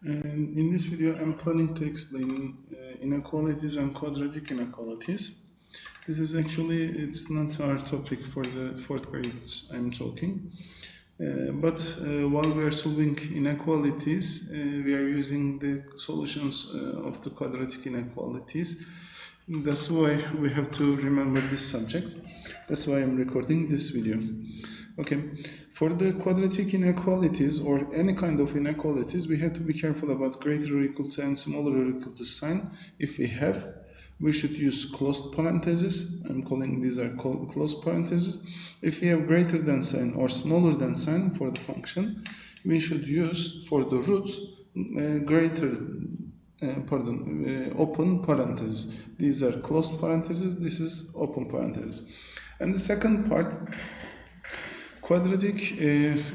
In this video, I'm planning to explain inequalities and quadratic inequalities. This is actually, it's not our topic for the fourth grade I'm talking. But while we are solving inequalities, we are using the solutions of the quadratic inequalities. That's why we have to remember this subject. That's why I'm recording this video. Okay, for the quadratic inequalities or any kind of inequalities, we have to be careful about greater or equal to and smaller or equal to sign. If we have, we should use closed parentheses. I'm calling these are closed parentheses. If we have greater than sign or smaller than sign for the function, we should use for the roots open parentheses. These are closed parentheses. This is open parentheses. And the second part, quadratic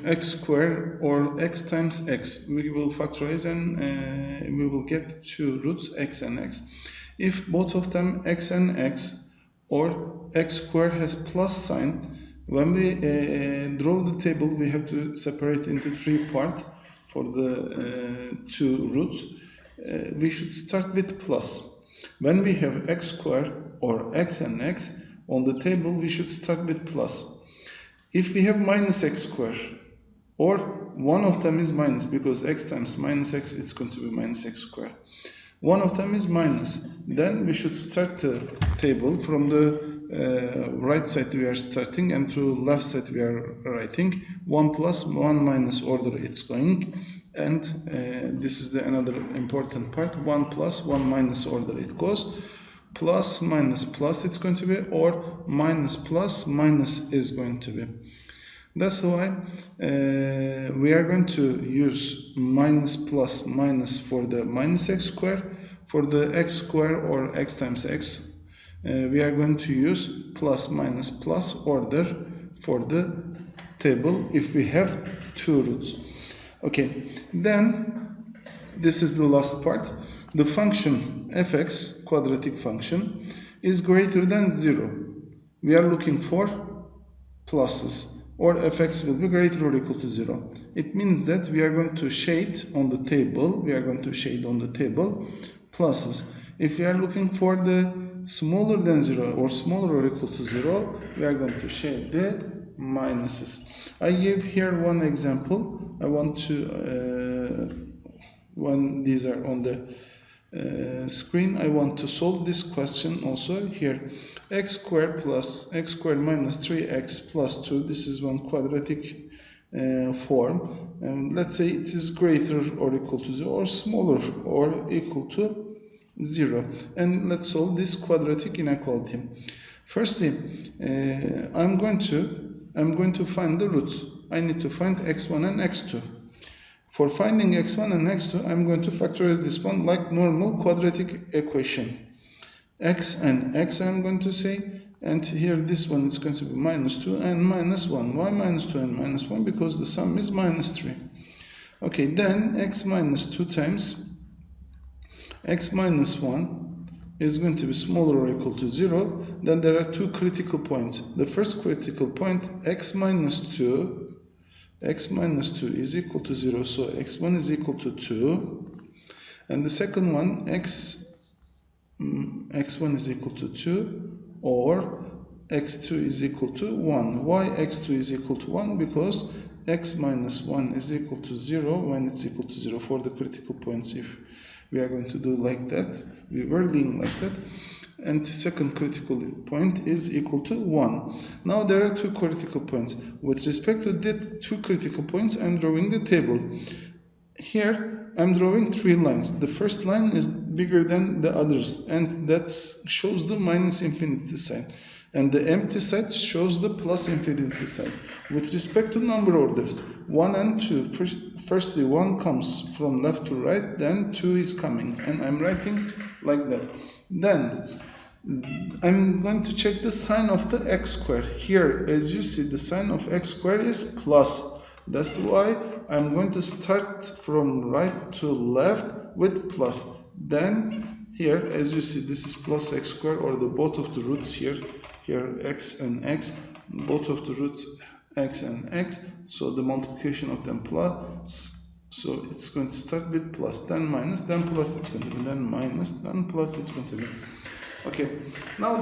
x squared or x times x, we will factorize and we will get two roots x and x. If both of them x and x or x squared has plus sign, when we draw the table, we have to separate into three parts for the two roots. We should start with plus. When we have x squared or x and x on the table, we should start with plus. If we have minus x squared, or one of them is minus, because x times minus x, it's going to be minus x squared. One of them is minus. Then we should start the table from the right side we are starting, and to left side we are writing 1 plus 1 minus order it's going. And this is another important part, 1 plus 1 minus order it goes. Plus minus plus it's going to be, or minus plus minus is going to be. That's why we are going to use minus plus minus for the minus x squared. For the x squared or x times x, we are going to use plus minus plus order for the table if we have two roots. Okay, then this is the last part. The function fx, quadratic function, is greater than 0. We are looking for pluses, or fx will be greater or equal to 0. It means that we are going to shade on the table, pluses. If we are looking for the smaller than 0 or smaller or equal to 0, we are going to shade the minuses. I gave here one example. I want to, when these are on the screen, I want to solve this question also here. X squared plus x squared minus 3x plus 2. This is one quadratic form. And let's say it is greater or equal to 0 or smaller or equal to 0. And let's solve this quadratic inequality. Firstly, I'm going to find the roots. I need to find x1 and x2. For finding x1 and x2, I'm going to factorize this one like normal quadratic equation. X and x I'm going to say, and here this one is going to be minus 2 and minus 1. Why minus 2 and minus 1? Because the sum is minus 3. Okay, then x minus 2 times x minus 1 is going to be smaller or equal to 0. Then there are two critical points. The first critical point, x minus 2 is equal to 0, so x1 is equal to 2. And the second one, x1 is equal to 2, or x2 is equal to 1. Why x2 is equal to 1? Because x minus 1 is equal to 0 when it's equal to 0 for the critical points. If we are going to do like that, we were doing like that. And the second critical point is equal to 1. Now there are two critical points. With respect to the two critical points, I'm drawing the table. Here I'm drawing three lines. The first line is bigger than the others, and that shows the minus infinity sign. And the empty side shows the plus infinity sign. With respect to number orders, 1 and 2, firstly 1 comes from left to right, then 2 is coming. And I'm writing like that. Then I'm going to check the sign of the x squared. Here, as you see, the sign of x squared is plus. That's why I'm going to start from right to left with plus. Then here, as you see, this is plus x squared, or the both of the roots here x and x, both of the roots x and x. So the multiplication of them plus So it's going to start with plus, then minus, then plus it's going to be, then minus, then plus it's going to be. Okay, now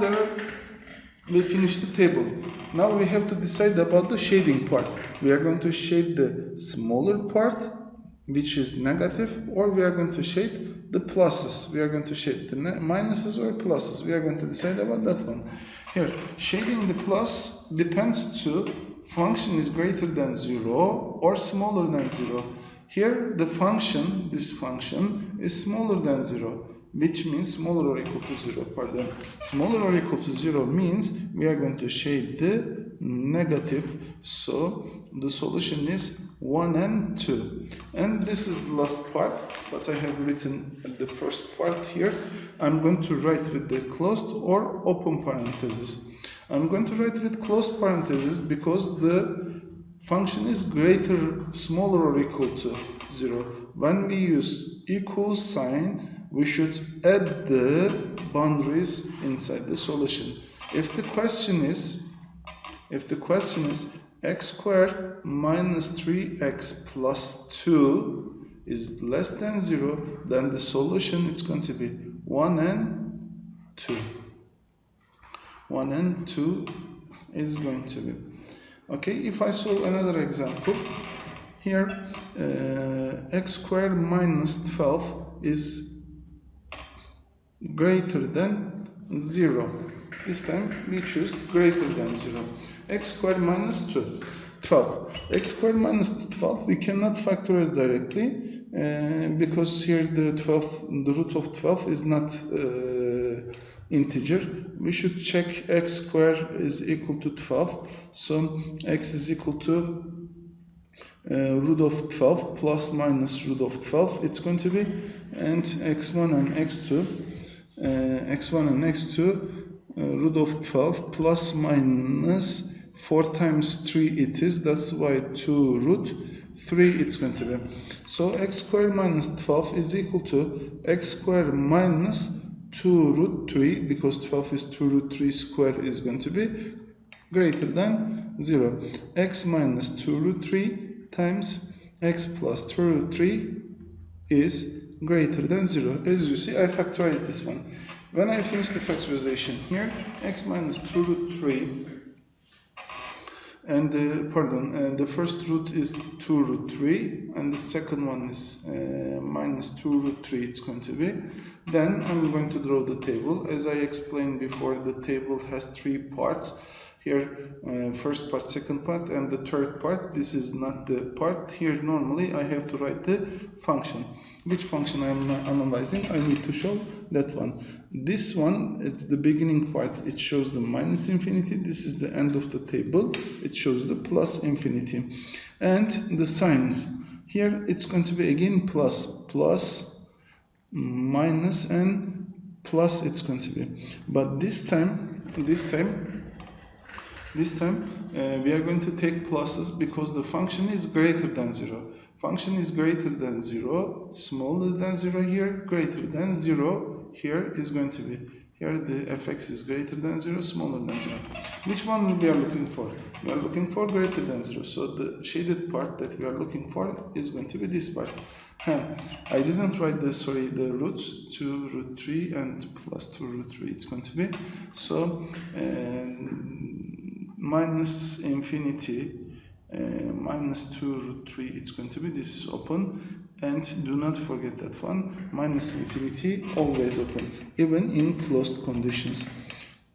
we finished the table. Now we have to decide about the shading part. We are going to shade the smaller part, which is negative, or we are going to shade the pluses. We are going to shade the minuses or pluses. We are going to decide about that one. Here, shading the plus depends to function is greater than 0 or smaller than 0. Here, the function, this function, is smaller than 0. Which means smaller or equal to 0, pardon. Smaller or equal to 0 means we are going to shade the negative, so the solution is 1 and 2. And this is the last part, but I have written the first part here. I'm going to write with the closed or open parentheses. I'm going to write with closed parentheses because the function is greater, smaller or equal to 0. When we use equal sign, we should add the boundaries inside the solution. If the question is x squared minus 3x plus 2 is less than 0, then the solution is going to be 1 and 2. 1 and 2 is going to be. Okay, if I solve another example, here x squared minus 12 is greater than 0. This time we choose greater than 0. X squared minus 12. X squared minus 12 we cannot factorize directly because here the root of 12 is not integer. We should check x squared is equal to 12. So x is equal to root of 12 plus minus root of 12 it's going to be, and x1 and x2 root of 12 plus minus 4 times 3 it is, that's why 2 root 3 it's going to be. So x squared minus 12 is equal to x squared minus 2 root 3, because 12 is 2 root 3 square is going to be greater than 0. X minus 2 root 3 times x plus 2 root 3 is greater than 0. As you see, I factorized this one. When I finish the factorization here, x minus 2 root 3, and the first root is 2 root 3, and the second one is minus 2 root 3 it's going to be. Then I'm going to draw the table. As I explained before, the table has 3 parts. Here, first part, second part, and the third part. This is not the part. Here, normally, I have to write the function. Which function I am analyzing? I need to show that one. This one, it's the beginning part. It shows the minus infinity. This is the end of the table. It shows the plus infinity. And the signs. Here, it's going to be again plus, minus, and plus it's going to be. But this time we are going to take pluses because the function is greater than 0. Function is greater than 0, smaller than 0 here, greater than 0 here is going to be. Here the fx is greater than 0, smaller than 0. Which one we are looking for? We are looking for greater than 0. So the shaded part that we are looking for is going to be this part. I didn't write the roots, 2 root 3 and plus 2 root 3 it's going to be. So minus infinity minus 2 root 3 it's going to be, this is open, and do not forget that one, minus infinity always open, even in closed conditions.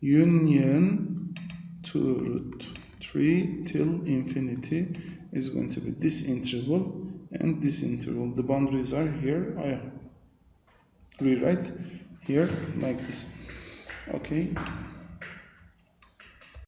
Union 2 root 3 till infinity is going to be this interval and this interval. The boundaries are here. I rewrite here like this. Okay.